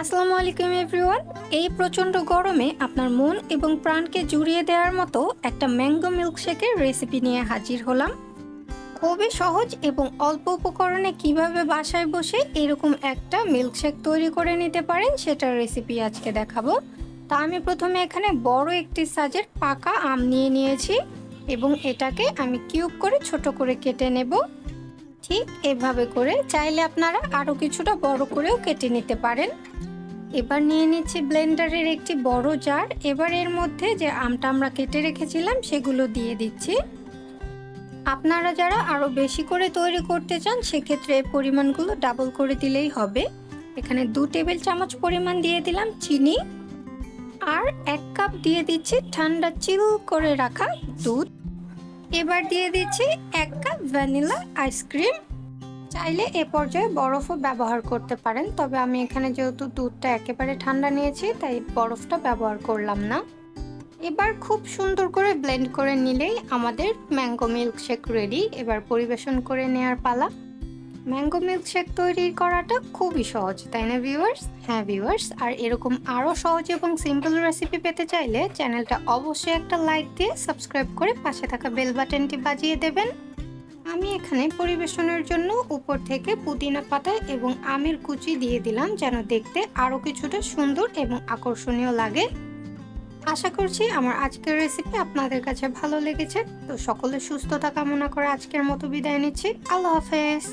আসসালামু আলাইকুম এভরিওয়ান। এই প্রচণ্ড গরমে আপনার মন এবং প্রাণকে জুড়িয়ে দেওয়ার মতো একটা ম্যাঙ্গো মিল্কশেকের রেসিপি নিয়ে হাজির হলাম। খুবই সহজ এবং অল্প উপকরণে কিভাবে বাসায় বসে এরকম একটা মিল্কশেক তৈরি করে নিতে পারেন সেটার রেসিপি আজকে দেখাবো। তা আমি প্রথমে এখানে বড় একটি সাইজের পাকা আম নিয়ে নিয়েছি এবং এটাকে আমি কিউব করে ছোট করে কেটে নেব। ঠিক এভাবে করে চাইলে আপনারা আরও কিছুটা বড় করেও কেটে নিতে পারেন। এবার নিয়ে নিচ্ছি ব্লেন্ডারের একটি বড় জার। এবার এর মধ্যে যে আমটা আমরা কেটে রেখেছিলাম সেগুলো দিয়ে দিচ্ছি। আপনারা যারা আরও বেশি করে তৈরি করতে চান সেক্ষেত্রে এই পরিমাণগুলো ডাবল করে দিলেই হবে। এখানে 2 টেবিল চামচ পরিমাণ দিয়ে দিলাম চিনি, আর 1 কাপ দিয়ে দিচ্ছি ঠান্ডা চিল করে রাখা দুধ। এবার দিয়ে দিচ্ছি 1 কাপ ভ্যানিলা আইসক্রিম। চাইলে এ পর্যায়ে বরফও ব্যবহার করতে পারেন, তবে আমি এখানে যেহেতু দুধটা একেবারে ঠান্ডা নিয়েছি তাই বরফটা ব্যবহার করলাম না। এবার খুব সুন্দর করে ব্লেন্ড করে নিলেই আমাদের ম্যাঙ্গো মিল্কশেক রেডি। এবার পরিবেশন করে নেওয়ার পালা। ম্যাঙ্গো মিল্কশেক তৈরি করাটা খুবই সহজ, তাই না ভিউয়ার্স? হ্যাঁ ভিউয়ার্স, আর এরকম আরও সহজ এবং সিম্পল রেসিপি পেতে চাইলে চ্যানেলটা অবশ্যই একটা লাইক দিয়ে সাবস্ক্রাইব করে পাশে থাকা বেল বাটনটি বাজিয়ে দেবেন। আমি এখানে পরিবেশনের জন্য উপর থেকে পুদিনা পাতা এবং আমের কুচি দিয়ে দিলাম যেন দেখতে আরও কিছুটা সুন্দর এবং আকর্ষণীয় লাগে। আশা করছি আমার আজকের রেসিপি আপনাদের কাছে ভালো লেগেছে। তো সকলের সুস্থতা কামনা করে আজকের মতো বিদায় নিচ্ছি। আল্লাহ হাফেজ।